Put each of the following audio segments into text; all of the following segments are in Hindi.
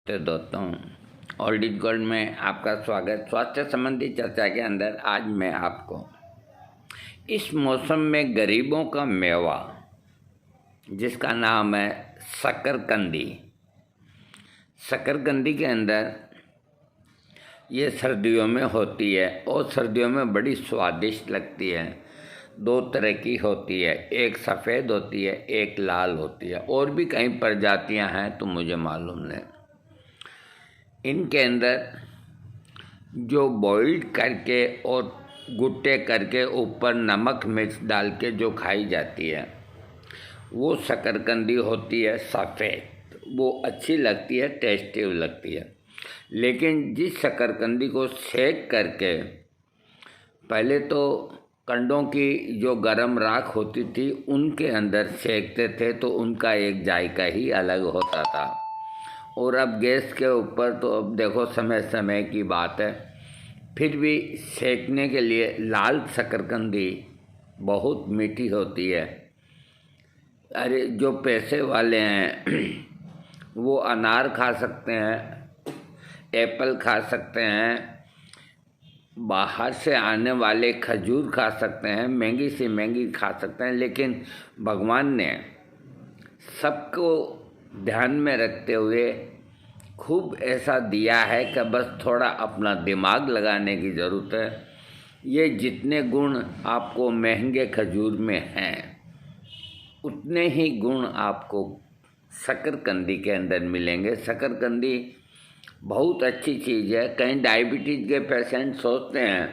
तो दोस्तों, ओल्ड इज गोल्ड में आपका स्वागत। स्वास्थ्य संबंधी चर्चा के अंदर आज मैं आपको इस मौसम में गरीबों का मेवा जिसका नाम है शकरकंदी। शकरकंदी के अंदर ये सर्दियों में होती है और सर्दियों में बड़ी स्वादिष्ट लगती है। दो तरह की होती है, एक सफ़ेद होती है, एक लाल होती है। और भी कई प्रजातियां हैं तो मुझे मालूम नहीं। इनके अंदर जो बॉइल्ड करके और गुट्टे करके ऊपर नमक मिर्च डाल के जो खाई जाती है वो शकरकंदी होती है सफ़ेद। वो अच्छी लगती है, टेस्टी लगती है। लेकिन जिस शकरकंदी को सेक करके पहले तो कंडों की जो गरम राख होती थी उनके अंदर सेकते थे तो उनका एक जायका ही अलग होता था। और अब गैस के ऊपर तो अब देखो समय समय की बात है, फिर भी सेकने के लिए लाल शकरकंदी बहुत मीठी होती है। अरे जो पैसे वाले हैं वो अनार खा सकते हैं, एप्पल खा सकते हैं, बाहर से आने वाले खजूर खा सकते हैं, महंगी से महंगी खा सकते हैं। लेकिन भगवान ने सबको ध्यान में रखते हुए खूब ऐसा दिया है कि बस थोड़ा अपना दिमाग लगाने की ज़रूरत है। ये जितने गुण आपको महंगे खजूर में हैं उतने ही गुण आपको शकरकंदी के अंदर मिलेंगे। शकरकंदी बहुत अच्छी चीज़ है। कहीं डायबिटीज़ के पेशेंट सोचते हैं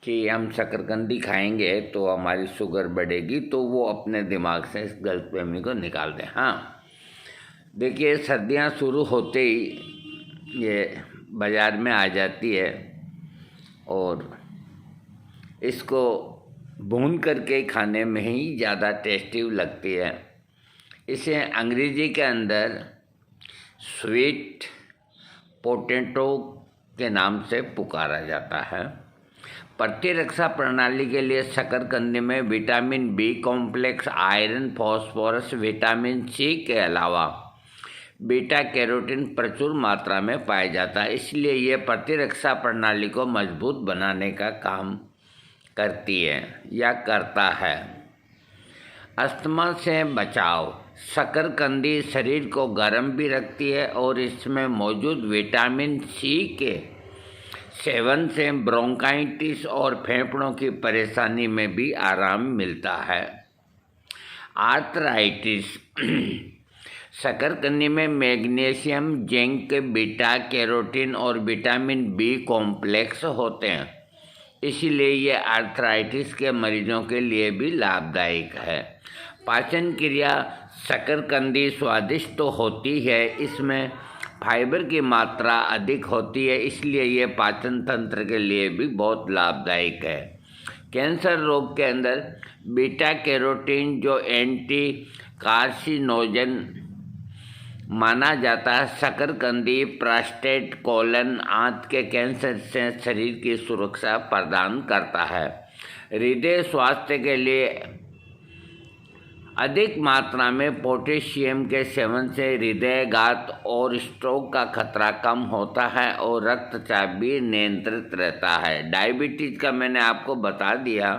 कि हम शकरकंदी खाएंगे तो हमारी शुगर बढ़ेगी, तो वो अपने दिमाग से इस गलतफहमी को निकाल दें। हाँ देखिए, सर्दियाँ शुरू होते ही ये बाज़ार में आ जाती है और इसको भून करके खाने में ही ज़्यादा टेस्टी लगती है। इसे अंग्रेजी के अंदर स्वीट पोटैटो के नाम से पुकारा जाता है। प्रतिरक्षा प्रणाली के लिए शकरकंदी में vitamin B complex, iron, phosphorus, vitamin C के अलावा बीटा कैरोटीन प्रचुर मात्रा में पाया जाता है। इसलिए ये प्रतिरक्षा प्रणाली को मजबूत बनाने का काम करती है या करता है। अस्थमा से बचाव, शकरकंदी शरीर को गर्म भी रखती है और इसमें मौजूद विटामिन सी के सेवन से ब्रोंकाइटिस और फेफड़ों की परेशानी में भी आराम मिलता है। आर्थराइटिस, शकरकंदी में मैग्नीशियम, जिंक, बीटा कैरोटीन और विटामिन बी कॉम्प्लेक्स होते हैं। इसीलिए ये आर्थराइटिस के मरीजों के लिए भी लाभदायक है। पाचन क्रिया, शकरकंदी स्वादिष्ट तो होती है, इसमें फाइबर की मात्रा अधिक होती है, इसलिए ये पाचन तंत्र के लिए भी बहुत लाभदायक है। कैंसर रोग के अंदर बीटा कैरोटीन जो एंटी कार्सिनोजन माना जाता है, शकरकंदी प्रोस्टेट, कोलन, आंत के कैंसर से शरीर की सुरक्षा प्रदान करता है। हृदय स्वास्थ्य के लिए अधिक मात्रा में पोटेशियम के सेवन से हृदयघात और स्ट्रोक का खतरा कम होता है और रक्तचाप भी नियंत्रित रहता है। डायबिटीज़ का मैंने आपको बता दिया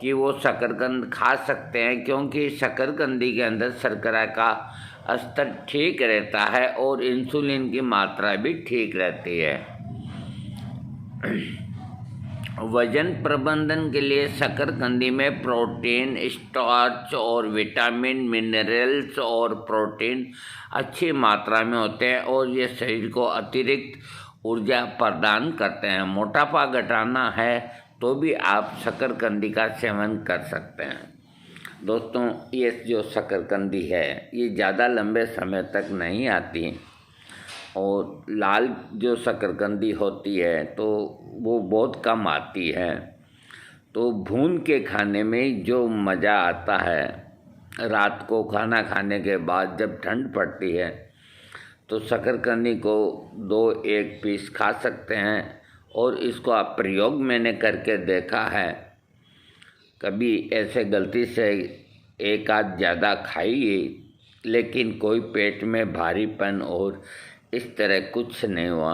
कि वो शकरकंद खा सकते हैं क्योंकि शकरकंदी के अंदर शर्करा का स्तर ठीक रहता है और इंसुलिन की मात्रा भी ठीक रहती है। वजन प्रबंधन के लिए शकरकंदी में प्रोटीन, स्टार्च और विटामिन, मिनरल्स और प्रोटीन अच्छी मात्रा में होते हैं और ये शरीर को अतिरिक्त ऊर्जा प्रदान करते हैं। मोटापा घटाना है तो भी आप शकरकंदी का सेवन कर सकते हैं। दोस्तों, ये जो शकरकंदी है ये ज़्यादा लंबे समय तक नहीं आती और लाल जो शकरकंदी होती है तो वो बहुत कम आती है। तो भून के खाने में जो मज़ा आता है, रात को खाना खाने के बाद जब ठंड पड़ती है तो शकरकंदी को 2-1 पीस खा सकते हैं। और इसको आप प्रयोग मैंने करके देखा है। कभी ऐसे गलती से एक आध ज़्यादा खाइए, लेकिन कोई पेट में भारीपन और इस तरह कुछ नहीं हुआ।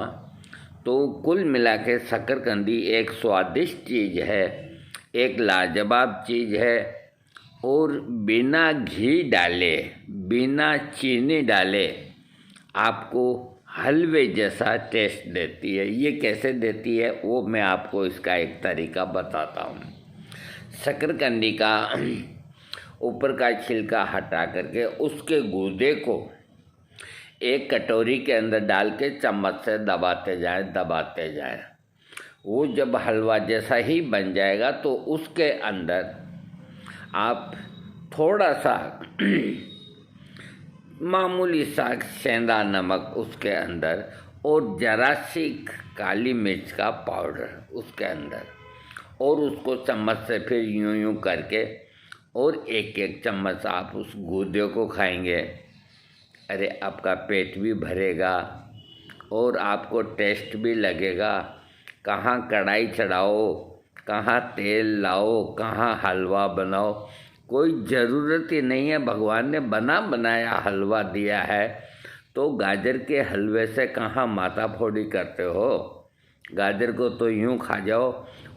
तो कुल मिला के शकरकंदी एक स्वादिष्ट चीज़ है, एक लाजवाब चीज़ है, और बिना घी डाले, बिना चीनी डाले आपको हलवे जैसा टेस्ट देती है। ये कैसे देती है वो मैं आपको इसका एक तरीका बताता हूँ। शकरकंदी का ऊपर का छिलका हटा करके उसके गूदे को एक कटोरी के अंदर डाल के चम्मच से दबाते जाएं। वो जब हलवा जैसा ही बन जाएगा तो उसके अंदर आप थोड़ा सा मामूली सा सेंधा नमक उसके अंदर, और जरा सी काली मिर्च का पाउडर उसके अंदर, और उसको चम्मच से फिर यूं करके और एक एक चम्मच आप उस गूदे को खाएंगे। अरे आपका पेट भी भरेगा और आपको टेस्ट भी लगेगा। कहाँ कढ़ाई चढ़ाओ, कहाँ तेल लाओ, कहाँ हलवा बनाओ, कोई ज़रूरत ही नहीं है। भगवान ने बना बनाया हलवा दिया है, तो गाजर के हलवे से कहाँ माथा फोड़ी करते हो। गाजर को तो यूं खा जाओ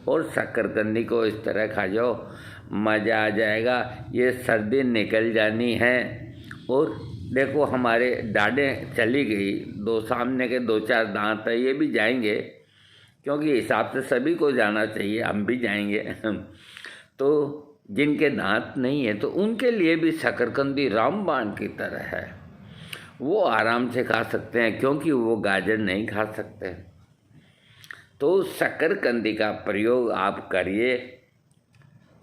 और शकरकंदी को इस तरह खा जाओ, मज़ा आ जाएगा। ये सर्दी निकल जानी है। और देखो हमारे दाढ़ें चली गई, दो सामने के दो चार दांत है, ये भी जाएंगे, क्योंकि हिसाब से सभी को जाना चाहिए, हम भी जाएंगे। तो जिनके दांत नहीं है तो उनके लिए भी शकरकंदी रामबाण की तरह है, वो आराम से खा सकते हैं, क्योंकि वो गाजर नहीं खा सकते। तो शकरकंदी का प्रयोग आप करिए,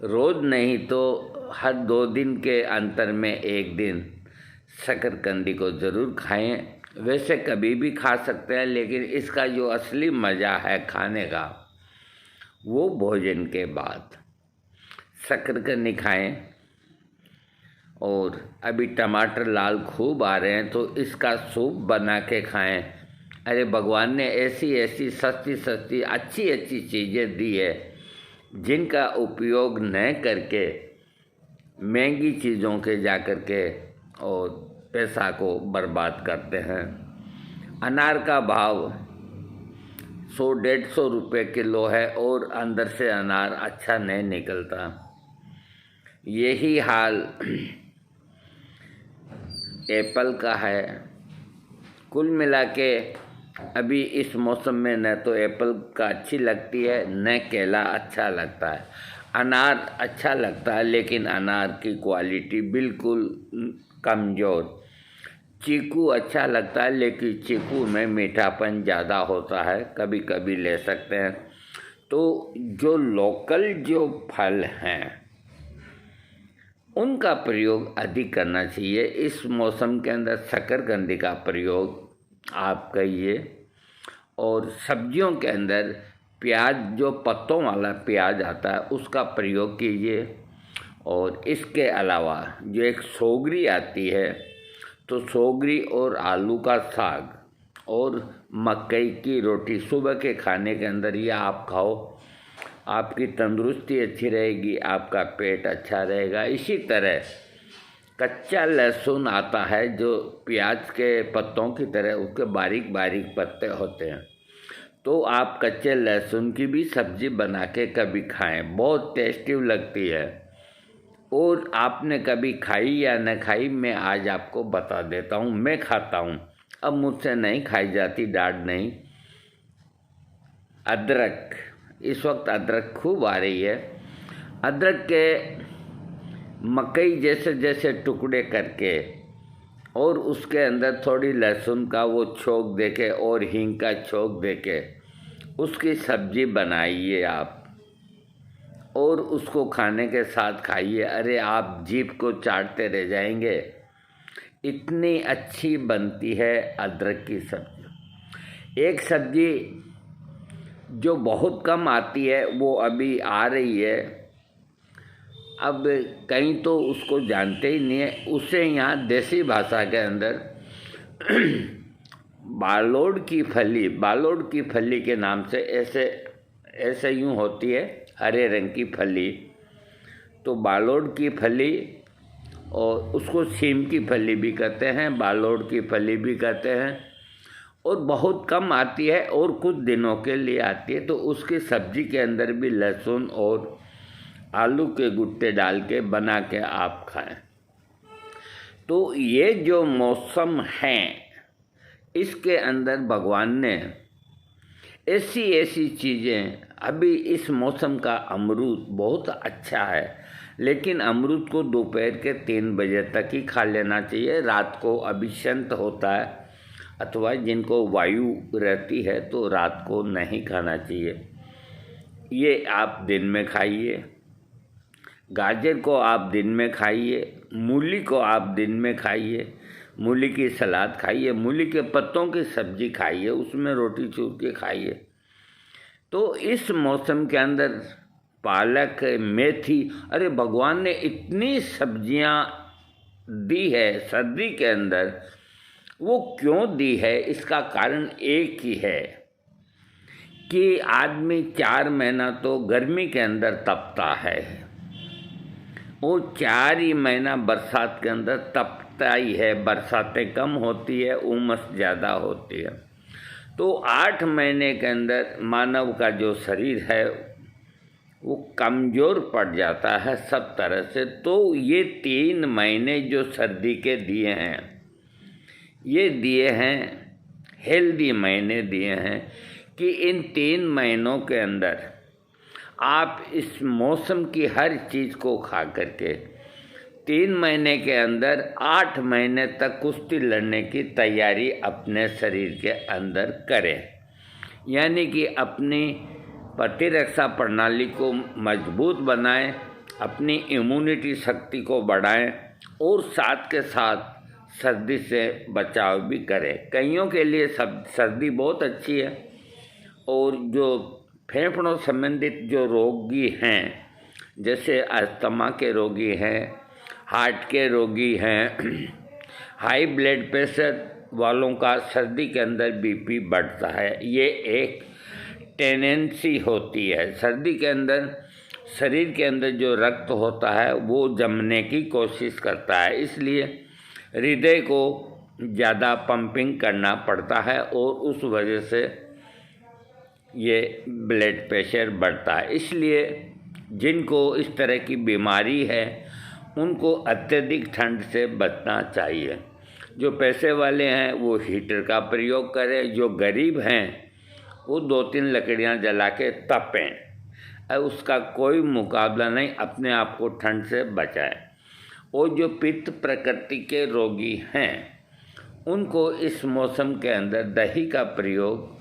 रोज़ नहीं तो हर 2 दिन के अंतर में एक दिन शकरकंदी को ज़रूर खाएं। वैसे कभी भी खा सकते हैं, लेकिन इसका जो असली मज़ा है खाने का वो भोजन के बाद। शकरकंदी खाएं। और अभी टमाटर लाल खूब आ रहे हैं तो इसका सूप बना के खाएं। अरे भगवान ने ऐसी ऐसी सस्ती सस्ती अच्छी अच्छी चीज़ें दी है, जिनका उपयोग न करके महंगी चीज़ों के जा कर के और पैसा को बर्बाद करते हैं। अनार का भाव 100-150 रुपये किलो है और अंदर से अनार अच्छा नहीं निकलता। यही हाल एप्पल का है। कुल मिला के अभी इस मौसम में न तो एप्पल का अच्छी लगती है, न केला अच्छा लगता है। अनार अच्छा लगता है, लेकिन अनार की क्वालिटी बिल्कुल कमज़ोर। चीकू अच्छा लगता है, लेकिन चीकू में मीठापन ज़्यादा होता है, कभी कभी ले सकते हैं। तो जो लोकल जो फल हैं उनका प्रयोग अधिक करना चाहिए। इस मौसम के अंदर शकरकंदी का प्रयोग आप करिए। और सब्जियों के अंदर प्याज, जो पत्तों वाला प्याज आता है, उसका प्रयोग कीजिए। और इसके अलावा जो एक सोगरी आती है, तो सोगरी और आलू का साग और मकई की रोटी सुबह के खाने के अंदर ये आप खाओ, आपकी तंदुरुस्ती अच्छी रहेगी, आपका पेट अच्छा रहेगा। इसी तरह कच्चा लहसुन आता है, जो प्याज के पत्तों की तरह उसके बारीक बारीक पत्ते होते हैं, तो आप कच्चे लहसुन की भी सब्ज़ी बना के कभी खाएं, बहुत टेस्टी लगती है। और आपने कभी खाई या न खाई, मैं आज आपको बता देता हूँ। मैं खाता हूँ, अब मुझसे नहीं खाई जाती, डांट नहीं। अदरक, इस वक्त अदरक खूब आ रही है। अदरक के मकई जैसे जैसे टुकड़े करके और उसके अंदर थोड़ी लहसुन का वो छोंक देके और हींग का छोंक देके उसकी सब्ज़ी बनाइए आप, और उसको खाने के साथ खाइए। अरे आप जीभ को चाटते रह जाएंगे, इतनी अच्छी बनती है अदरक की सब्ज़ी। एक सब्ज़ी जो बहुत कम आती है वो अभी आ रही है, अब कहीं तो उसको जानते ही नहीं है। उसे यहाँ देसी भाषा के अंदर बालोड़ की फली के नाम से ऐसे यूँ होती है, हरे रंग की फली, तो बालोड़ की फली, और उसको सीम की फली भी कहते हैं, बालोड़ की फली भी कहते हैं। और बहुत कम आती है और कुछ दिनों के लिए आती है, तो उसकी सब्जी के अंदर भी लहसुन और आलू के गुट्टे डाल के बना के आप खाएं। तो ये जो मौसम है इसके अंदर भगवान ने ऐसी ऐसी चीज़ें, अभी इस मौसम का अमरूद बहुत अच्छा है, लेकिन अमरूद को दोपहर के 3 बजे तक ही खा लेना चाहिए। रात को अभिशंत होता है अथवा जिनको वायु रहती है तो रात को नहीं खाना चाहिए। ये आप दिन में खाइए। गाजर को आप दिन में खाइए, मूली को आप दिन में खाइए, मूली की सलाद खाइए, मूली के पत्तों की सब्जी खाइए, उसमें रोटी चूर के खाइए। तो इस मौसम के अंदर पालक, मेथी, अरे भगवान ने इतनी सब्जियां दी है सर्दी के अंदर। वो क्यों दी है, इसका कारण एक ही है कि आदमी 4 महीना तो गर्मी के अंदर तपता है, वो 4 ही महीना बरसात के अंदर तपता ही है। बरसातें कम होती है, उमस ज़्यादा होती है। तो 8 महीने के अंदर मानव का जो शरीर है वो कमज़ोर पड़ जाता है सब तरह से। तो ये 3 महीने जो सर्दी के दिए हैं, ये दिए हैं हेल्दी महीने दिए हैं कि इन 3 महीनों के अंदर आप इस मौसम की हर चीज़ को खा करके 3 महीने के अंदर 8 महीने तक कुश्ती लड़ने की तैयारी अपने शरीर के अंदर करें। यानी कि अपनी प्रतिरक्षा प्रणाली को मजबूत बनाएं, अपनी इम्यूनिटी शक्ति को बढ़ाएं और साथ के साथ सर्दी से बचाव भी करें। कईयों के लिए सर्दी बहुत अच्छी है, और जो फेफड़ों संबंधित जो रोगी हैं, जैसे अस्थमा के रोगी हैं, हार्ट के रोगी हैं, हाई ब्लड प्रेशर वालों का सर्दी के अंदर बीपी बढ़ता है। ये एक टेंडेंसी होती है। सर्दी के अंदर शरीर के अंदर जो रक्त होता है वो जमने की कोशिश करता है, इसलिए हृदय को ज़्यादा पंपिंग करना पड़ता है और उस वजह से ये ब्लड प्रेशर बढ़ता है। इसलिए जिनको इस तरह की बीमारी है उनको अत्यधिक ठंड से बचना चाहिए। जो पैसे वाले हैं वो हीटर का प्रयोग करें, जो गरीब हैं वो 2-3 लकड़ियाँ जला के तपें। उसका कोई मुकाबला नहीं, अपने आप को ठंड से बचाएं। और जो पित्त प्रकृति के रोगी हैं उनको इस मौसम के अंदर दही का प्रयोग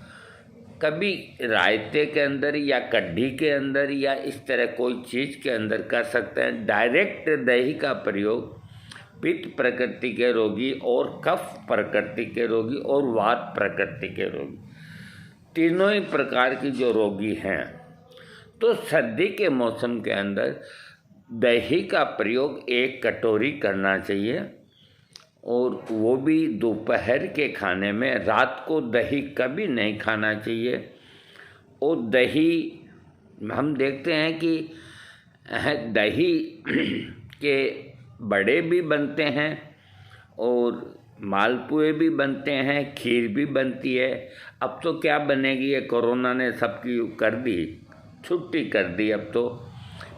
कभी रायते के अंदर या कढ़ी के अंदर या इस तरह कोई चीज़ के अंदर कर सकते हैं। डायरेक्ट दही का प्रयोग पित्त प्रकृति के रोगी और कफ प्रकृति के रोगी और वात प्रकृति के रोगी, तीनों ही प्रकार की जो रोगी हैं, तो सर्दी के मौसम के अंदर दही का प्रयोग 1 कटोरी करना चाहिए, और वो भी दोपहर के खाने में। रात को दही कभी नहीं खाना चाहिए। और दही हम देखते हैं कि दही के बड़े भी बनते हैं और मालपुए भी बनते हैं, खीर भी बनती है। अब तो क्या बनेगी, ये कोरोना ने सबकी कर दी, छुट्टी कर दी। अब तो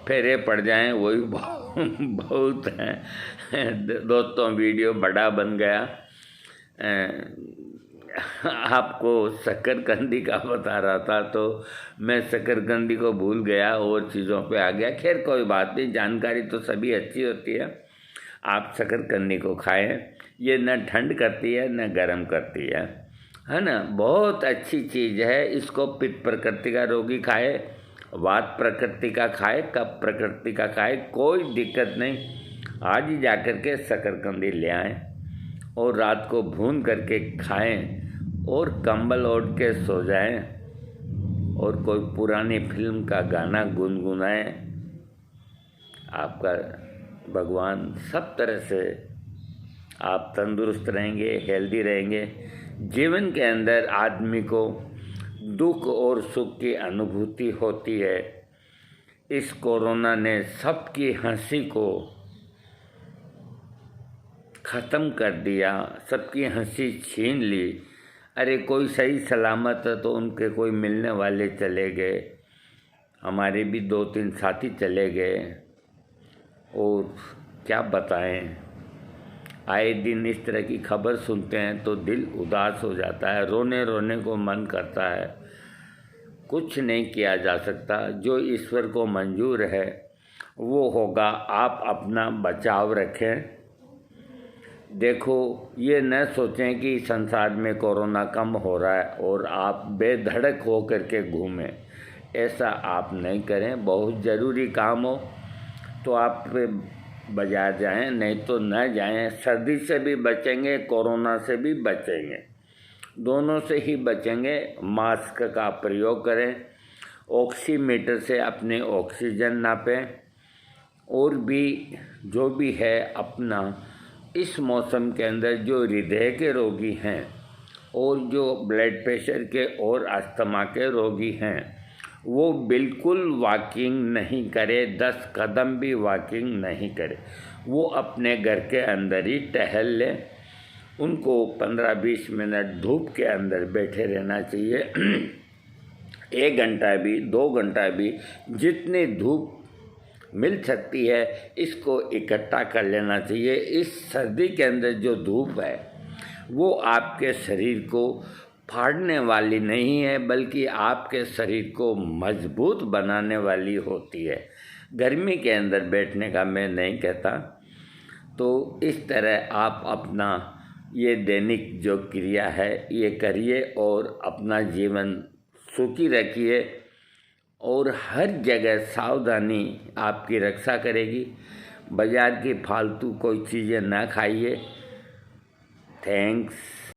फेरे पड़ जाएं वही बहुत हैं। दोस्तों वीडियो बड़ा बन गया। आपको शकरकंदी का बता रहा था तो मैं शकरकंदी को भूल गया और चीज़ों पे आ गया। खैर कोई बात नहीं, जानकारी तो सभी अच्छी होती है। आप शकरकंदी को खाएं, ये न ठंड करती है न गर्म करती है ना। बहुत अच्छी चीज़ है। इसको पित्त प्रकृति का रोगी खाए, वात प्रकृति का खाए, कफ प्रकृति का खाए, कोई दिक्कत नहीं। आज ही जाकर के शकरकंदी ले आएँ और रात को भून करके खाएं और कंबल ओढ़ के सो जाएं और कोई पुरानी फिल्म का गाना गुनगुनाएं। आपका भगवान सब तरह से आप तंदुरुस्त रहेंगे, हेल्दी रहेंगे। जीवन के अंदर आदमी को दुख और सुख की अनुभूति होती है। इस कोरोना ने सबकी हंसी को ख़त्म कर दिया, सबकी हंसी छीन ली। अरे कोई सही सलामत है तो उनके कोई मिलने वाले चले गए, हमारे भी 2-3 साथी चले गए, और क्या बताएं, आए दिन इस तरह की खबर सुनते हैं तो दिल उदास हो जाता है, रोने रोने को मन करता है। कुछ नहीं किया जा सकता, जो ईश्वर को मंजूर है वो होगा। आप अपना बचाव रखें। देखो, ये न सोचें कि संसार में कोरोना कम हो रहा है और आप बेधड़क हो करके घूमें, ऐसा आप नहीं करें। बहुत ज़रूरी काम हो तो आप बाजार जाएं, नहीं तो न जाएं। सर्दी से भी बचेंगे, कोरोना से भी बचेंगे, दोनों से ही बचेंगे। मास्क का प्रयोग करें, ऑक्सीमीटर से अपने ऑक्सीजन नापें, और भी जो भी है अपना इस मौसम के अंदर जो हृदय के रोगी हैं और जो ब्लड प्रेशर के और अस्थमा के रोगी हैं वो बिल्कुल वॉकिंग नहीं करे, 10 कदम भी वॉकिंग नहीं करे, वो अपने घर के अंदर ही टहल लें। उनको 15-20 मिनट धूप के अंदर बैठे रहना चाहिए। 1 घंटा भी, 2 घंटा भी, जितनी धूप मिल सकती है इसको इकट्ठा कर लेना चाहिए। इस सर्दी के अंदर जो धूप है वो आपके शरीर को फाड़ने वाली नहीं है, बल्कि आपके शरीर को मजबूत बनाने वाली होती है। गर्मी के अंदर बैठने का मैं नहीं कहता। तो इस तरह आप अपना ये दैनिक जो क्रिया है ये करिए और अपना जीवन सुखी रखिए, और हर जगह सावधानी आपकी रक्षा करेगी। बाज़ार की फालतू कोई चीज़ें ना खाइए। थैंक्स।